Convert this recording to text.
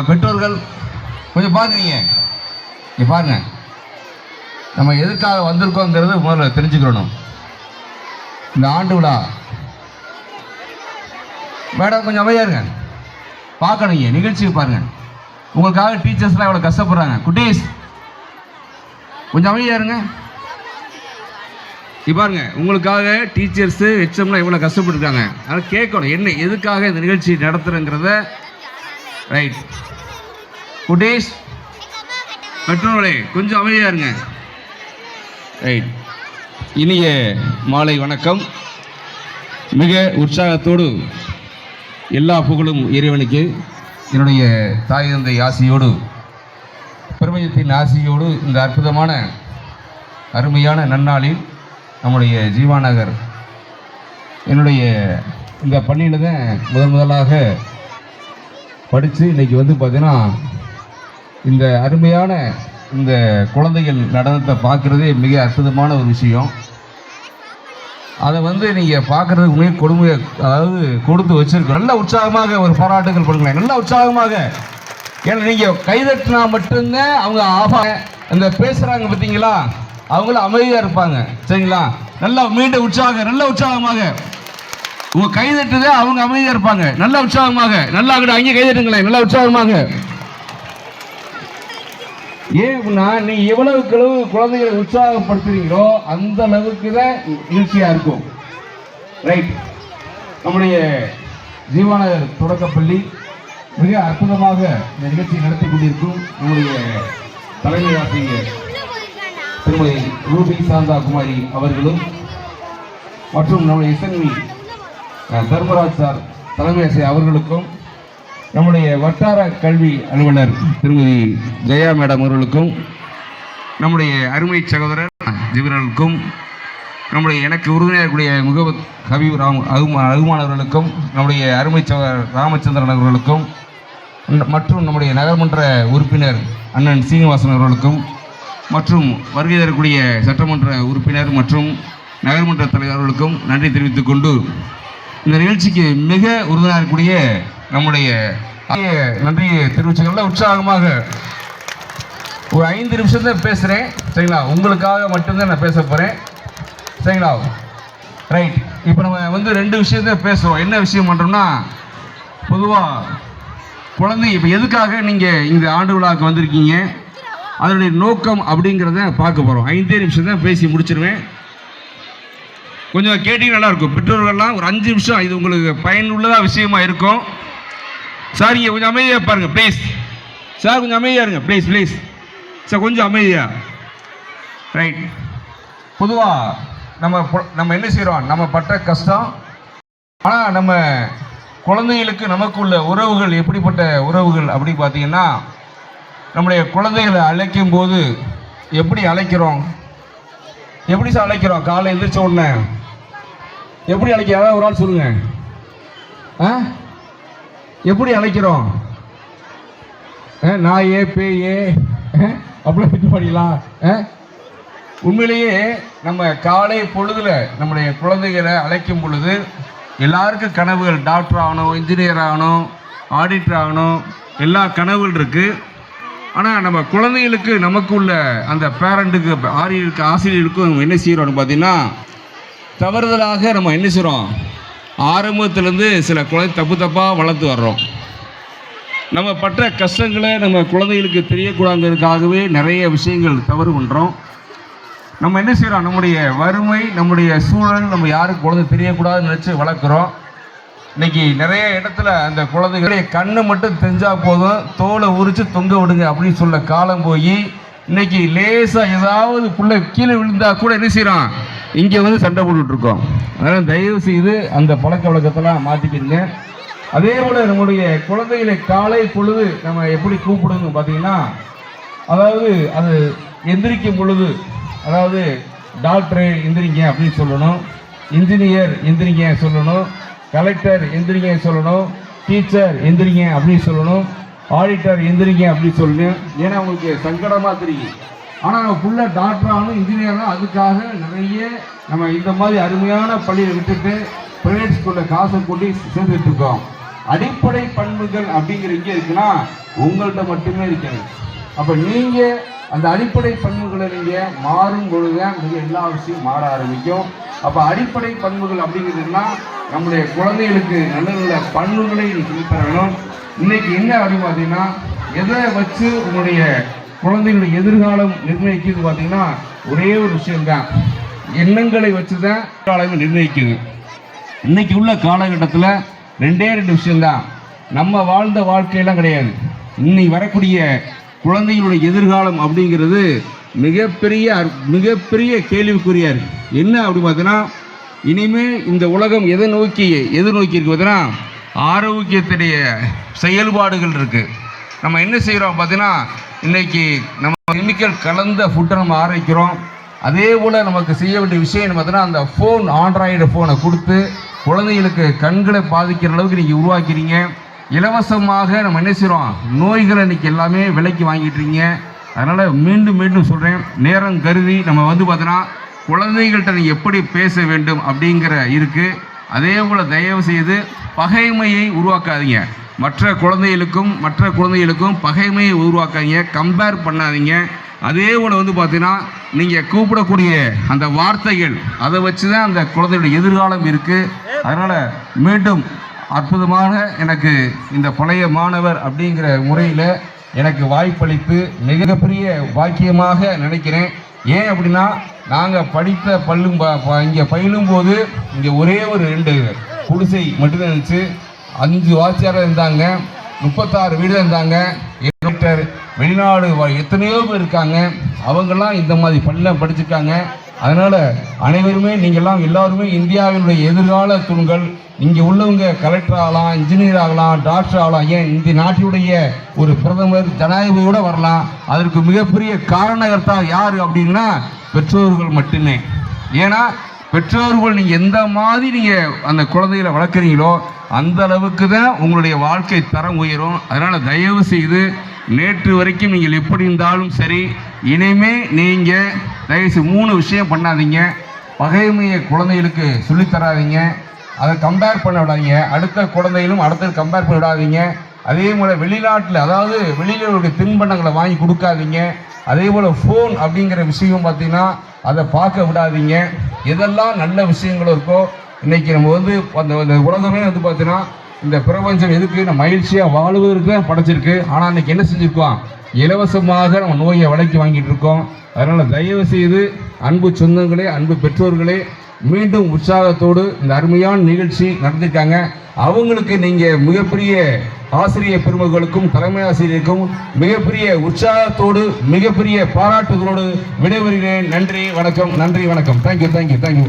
பெற்றோர்கள் கொஞ்சம் பாருங்க, பாருங்க நம்ம எதுக்காக வந்திருக்கோங்கிறது முதல்ல தெரிஞ்சுக்கணும். இந்த ஆண்டு விழா மேடம் கொஞ்சம் அமைதியா இருங்க, பார்க்கணும் நிகழ்ச்சியை பாருங்க. உங்களுக்காக டீச்சர்ஸ்லாம் எவ்வளோ கஷ்டப்படுறாங்க. குட்டீஸ் கொஞ்சம் அமைதியா இருங்க. பாருங்க, உங்களுக்காக டீச்சர்ஸு ஹெச்எம்லாம் எவ்வளோ கஷ்டப்பட்டுருக்காங்க. அதனால் கேட்கணும் என்ன எதுக்காக இந்த நிகழ்ச்சி நடத்துகிறேங்கிறத. ரைட் குட்டீஸ், பெற்றோர்களே கொஞ்சம் அமைதியாக இருங்க. ரைட், இனிய மாலை வணக்கம். மிக உற்சாகத்தோடு எல்லா புகழும் இறைவனுக்கு, என்னுடைய தாய் தந்தை ஆசியோடு பிரபஞ்சத்தின் ஆசியோடு இந்த அற்புதமான அருமையான நன்னாளில் நம்முடைய ஜீவாநகர் என்னுடைய இந்த பள்ளியில் தான் முதலாக படித்து இன்றைக்கி பார்த்தீங்கன்னா இந்த அருமையான இந்த குழந்தைகள் நடனத்தை பார்க்குறதே மிக அற்புதமான ஒரு விஷயம். அதை நீங்கள் பார்க்குறதுக்கு மிக கொடுமையை அதாவது கொடுத்து வச்சுருக்கோம். நல்ல உற்சாகமாக ஒரு பாராட்டுகள் பண்ணுங்களேன், நல்ல உற்சாகமாக. ஏன்னா நீங்கள் கைதட்டினா மட்டும்தான் அவங்க ஆஃபாக அந்த பேசுகிறாங்க பார்த்தீங்களா, அவங்களும் அமைதியாக இருப்பாங்க. சரிங்களா, நல்லா மீண்டும் நல்ல உற்சாகமாக உங்கள் கைதட்டுதே அவங்க அமைதியாக இருப்பாங்க. நல்ல உற்சாகமாக, நல்லா கூட அங்கே கைதட்டுங்களேன், நல்ல உற்சாகமாக. ஏன் அப்படின்னா நீங்க எவ்வளவுக்கு அளவு குழந்தைகளை உற்சாகப்படுத்துறீங்களோ அந்த அளவுக்கு தான் நிகழ்ச்சியாக இருக்கும். ரைட், நம்முடைய ஜீவாநகர் தொடக்கப்பள்ளி மிக அற்புதமாக இந்த நிகழ்ச்சியை நடத்தி கொண்டிருக்கும் நம்முடைய தலைமை ஆசிரியர் திருமதி ரூபி சாந்தா குமாரி அவர்களும் மற்றும் நம்முடைய எஸ்என்வி தர்மராஜ் சார் தலைமை ஆசிரியர் அவர்களுக்கும், நம்முடைய வட்டார கல்வி அலுவலர் திருமதி ஜெயா மேடம் அவர்களுக்கும், நம்முடைய அருமை சகோதரர் ஜிவர்களுக்கும், நம்முடைய எனக்கு உறுதுணையாகக்கூடிய முகமது ஹபீப் ரகுமான் அவர்களுக்கும், நம்முடைய அருமை சகோதரர் ராமச்சந்திரன் அவர்களுக்கும், மற்றும் நம்முடைய நகர்மன்ற உறுப்பினர் அண்ணன் சீனிவாசன் அவர்களுக்கும், மற்றும் வருகை தரக்கூடிய சட்டமன்ற உறுப்பினர் மற்றும் நகர்மன்ற தலைவர்களுக்கும் நன்றி தெரிவித்துக் கொண்டு, இந்த நிகழ்ச்சிக்கு மிக உறுதுணையாக இருக்கக்கூடிய நம்முடைய நன்றியை தெரிவிச்சுக்கல. உற்சாகமாக ஒரு 5 நிமிஷம் தான் பேசுகிறேன். சரிங்களா, உங்களுக்காக மட்டும்தான் நான் பேச போகிறேன். சரிங்களா, ரைட். இப்போ நம்ம 2 விஷயத்தான் பேசுகிறோம். என்ன விஷயம் பண்ணுறோம்னா, பொதுவாக குழந்தை இப்போ எதுக்காக நீங்கள் இந்த ஆண்டு விழாவுக்கு வந்திருக்கீங்க, அதனுடைய நோக்கம் அப்படிங்கிறத பார்க்க போகிறோம். 5 நிமிஷம் தான் பேசி முடிச்சிருவேன். கொஞ்சம் கேட்டீங்க நல்லாயிருக்கும். பெற்றோர்கள்லாம் ஒரு 5 நிமிஷம், இது உங்களுக்கு பயனுள்ளதாக விஷயமா இருக்கும். சார் இங்கே கொஞ்சம் அமைதியாக பாருங்கள் ப்ளீஸ். சார் கொஞ்சம் அமைதியாக இருங்க ப்ளீஸ் ப்ளீஸ். சார் கொஞ்சம் அமைதியாக. ரைட், பொதுவாக நம்ம என்ன செய்கிறோம், நம்ம பட்ட கஷ்டம். ஆனால் நம்ம குழந்தைகளுக்கு நமக்குள்ள உறவுகள் எப்படிப்பட்ட உறவுகள் அப்படின்னு பார்த்தீங்கன்னா, நம்முடைய குழந்தைகளை அழைக்கும் போது எப்படி அழைக்கிறோம், எப்படி சார் அழைக்கிறோம்? காலை எந்திரிச்ச உடனே எப்படி அழைக்க? அதாவது ஒரு ஆள் சொல்லுங்க, எப்படி அழைக்கிறோம்? நாயே பேயே அப்படிலாம் திட்டு பண்ணிடலாம். உண்மையிலேயே நம்ம காலை பொழுதுல நம்முடைய குழந்தைகளை அழைக்கும் பொழுது எல்லாருக்கும் கனவுகள், டாக்டர் ஆகணும், இன்ஜினியர் ஆகணும், ஆடிட்டர் ஆகணும், எல்லா கனவுகள் இருக்குது. ஆனால் நம்ம குழந்தைகளுக்கு நமக்குள்ள அந்த பேரண்ட்டுக்கு ஆசிரியர்களுக்கும் என்ன செய்கிறோம்னு பார்த்தீங்கன்னா, தவறுதலாக நம்ம என்ன செய்கிறோம், ஆரம்பத்திலேருந்து சில குழந்தை தப்பாக வளர்த்து வர்றோம். நம்ம பட்ட கஷ்டங்களை நம்ம குழந்தைகளுக்கு தெரியக்கூடாதுக்காகவே நிறைய விஷயங்கள் தவறு பண்ணுறோம். நம்ம என்ன செய்கிறோம், நம்முடைய வறுமை, நம்முடைய சூழல், நம்ம யாருக்கு குழந்தை தெரியக்கூடாதுன்னு நினச்சி வளர்க்குறோம். இன்னைக்கு நிறைய இடத்துல அந்த குழந்தைகளுடைய கண்ணு மட்டும் தெரிஞ்சால் போதும், தோலை உரித்து தொங்க விடுங்க அப்படின்னு சொல்ல காலம் போய், இன்னைக்கு லேசாக ஏதாவது பிள்ளை கீழே விழுந்தா கூட என்ன செய்கிறோம், இங்கே சண்டை போட்டுட்ருக்கோம். அதனால் தயவு செய்து அந்த பழக்க வழக்கத்தெல்லாம் மாற்றிக்கிடுங்க. அதே போல் நம்முடைய குழந்தைகளை காலை பொழுது நம்ம எப்படி கூப்பிடுங்க பார்த்தீங்கன்னா, அதாவது அது எந்திரிக்கும் பொழுது, அதாவது டாக்டரு எந்திரிங்க அப்படின்னு சொல்லணும், இன்ஜினியர் எந்திரிங்க சொல்லணும், கலெக்டர் எந்திரிங்க சொல்லணும், டீச்சர் எந்திரிங்க அப்படின்னு சொல்லணும், ஆடிட்டர் எந்திரிங்க அப்படின்னு சொல்லணும். ஏன்னா உங்களுக்கு சங்கடமாக தெரியும். ஆனால் நம்ம ஃபுல்லாக டாக்டர் ஆகணும், இன்ஜினியர் தான், அதுக்காக நிறைய நம்ம இந்த மாதிரி அருமையான பள்ளியை விட்டுட்டு ப்ரைவேட் ஸ்கூல்ல காசை கூட்டி சேர்த்துட்டு இருக்கோம். அடிப்படை பண்புகள் அப்படிங்கிற இங்கே இருக்குன்னா உங்கள்கிட்ட மட்டுமே இருக்கிறது. அப்ப நீங்க அந்த அடிப்படை பண்புகளை நீங்க மாறும் பொழுதுதான் மிக எல்லா விஷயம் மாற ஆரம்பிக்கும். அப்ப அடிப்படை பண்புகள் அப்படிங்கிறதுனா நம்முடைய குழந்தைகளுக்கு நல்ல நல்ல பண்புகளை சொல்லித்தர வேணும். இன்னைக்கு என்ன அப்படின்னு பார்த்தீங்கன்னா, எதை வச்சு உங்களுடைய குழந்தைகளுடைய எதிர்காலம் நிர்ணயிக்குது பார்த்தீங்கன்னா ஒரே ஒரு விஷயம்தான், எண்ணங்களை வச்சுதான் காலம் நிர்ணயிக்குது. இன்னைக்கு உள்ள காலகட்டத்தில் ரெண்டே விஷயம்தான், நம்ம வாழ்ந்த வாழ்க்கையெல்லாம் கிடையாது. இன்னைக்கு வரக்கூடிய குழந்தைகளுடைய எதிர்காலம் அப்படிங்கிறது மிகப்பெரிய கேள்விக்குறியா இருக்கு. என்ன அப்படி பார்த்தீங்கன்னா, இனிமே இந்த உலகம் எதை நோக்கி இருக்கு பார்த்தீங்கன்னா, ஆரோக்கியத்துடைய செயல்பாடுகள் இருக்கு. நம்ம என்ன செய்கிறோம் பார்த்தீங்கன்னா, இன்னைக்கு நம்ம கெமிக்கல் கலந்த ஃபுட்டை நம்ம ஆரோக்கிக்கிறோம். அதே போல் நமக்கு செய்ய வேண்டிய விஷயம் பார்த்தீங்கன்னா, அந்த ஃபோன் ஆண்ட்ராய்டு ஃபோனை கொடுத்து குழந்தைகளுக்கு கண்களை பாதிக்கிற அளவுக்கு நீங்கள் உருவாக்கிறீங்க. இலவசமாக நம்ம என்ன செய்கிறோம், நோய்களை இன்றைக்கி எல்லாமே விலைக்கு வாங்கிட்டுருங்க. அதனால் மீண்டும் சொல்கிறேன், நேரம் கருதி நம்ம பார்த்தோன்னா குழந்தைகள்கிட்ட நீங்கள் எப்படி பேச வேண்டும் அப்படிங்கிற இருக்குது. அதே போல் தயவு செய்து பகைமையை உருவாக்காதீங்க. மற்ற குழந்தைகளுக்கும் பகைமையை உருவாக்காதீங்க, கம்பேர் பண்ணாதீங்க. அதே போல் பார்த்தீங்கன்னா, நீங்கள் கூப்பிடக்கூடிய அந்த வார்த்தைகள் அதை வச்சு தான் அந்த குழந்தைகளுடைய எதிர்காலம் இருக்குது. அதனால் மீண்டும் அற்புதமான எனக்கு இந்த பழைய மாணவர் அப்படிங்கிற முறையில் எனக்கு வாய்ப்பளித்து மிகப்பெரிய பாக்கியமாக நினைக்கிறேன். ஏன் அப்படின்னா, நாங்கள் படித்த இங்கே பயிலும்போது இங்கே ஒரே ஒரு 2 குடிசை மட்டும்தான் இருந்துச்சு. 5 வாத்தியாரர் இருந்தாங்க, 36 வீடு இருந்தாங்க. வெளிநாடு எத்தனையோ பேர் இருக்காங்க, அவங்கெல்லாம் இந்த மாதிரி பள்ளியில் படிச்சிருக்காங்க. அதனால் அனைவருமே எல்லாருமே இந்தியாவினுடைய எதிர்கால தூண்கள். இங்கே உள்ளவங்க கலெக்டர் ஆகலாம், இன்ஜினியர் ஆகலாம், டாக்டர் ஆகலாம், ஏன் இந்த நாட்டினுடைய ஒரு பிரதமர் ஜனாதிபதியோடு வரலாம். அதற்கு மிகப்பெரிய காரணகர்த்தா யார் அப்படின்னா பெற்றோர்கள் மட்டுமே. ஏன்னா பெற்றோர்கள் நீங்கள் எந்த மாதிரி நீங்கள் அந்த குழந்தைகளை வளர்க்குறீங்களோ அந்த அளவுக்கு தான் உங்களுடைய வாழ்க்கை தரம் உயரும். அதனால் தயவு செய்து நேற்று வரைக்கும் நீங்கள் எப்படி இருந்தாலும் சரி, இனிமே நீங்கள் தயவுசெய்து 3 விஷயம் பண்ணாதீங்க. பகைமையை குழந்தைகளுக்கு சொல்லித்தராதீங்க, அதை கம்பேர் பண்ண விடாதீங்க. அடுத்த குழந்தைகளும் அடுத்த கம்பேர் பண்ண விடாதீங்க. அதே போல் வெளிநாட்டில், அதாவது வெளியில தின்பண்டங்களை வாங்கி கொடுக்காதீங்க. அதே போல் ஃபோன் அப்படிங்கிற விஷயம் பார்த்தீங்கன்னா அதை பார்க்க விடாதீங்க. எதெல்லாம் நல்ல விஷயங்களும் இருக்கோ, இன்றைக்கி நம்ம அந்த உலகமே பார்த்தீங்கன்னா இந்த பிரபஞ்சம் எதுக்கு நம்ம மகிழ்ச்சியாக வாழ்வதற்கு தான் படைச்சிருக்கு. ஆனால் இன்றைக்கி என்ன செஞ்சுருக்கோம், இலவசமாக நம்ம நோயை விலைக்கு வாங்கிட்டு இருக்கோம். அதனால் தயவு செய்து அன்பு சொந்தங்களே, அன்பு பெற்றோர்களே, மீண்டும் உற்சாகத்தோடு இந்த அருமையான நிகழ்ச்சி நடந்திருக்காங்க. அவங்களுக்கு நீங்கள் மிகப்பெரிய ஆசிரியர் பெருமக்களுக்கும் தலைமை ஆசிரியருக்கும் மிகப்பெரிய உற்சாகத்தோடு மிகப்பெரிய பாராட்டுகளோடு விடைபெறுகிறேன். நன்றி வணக்கம். தேங்க்யூ.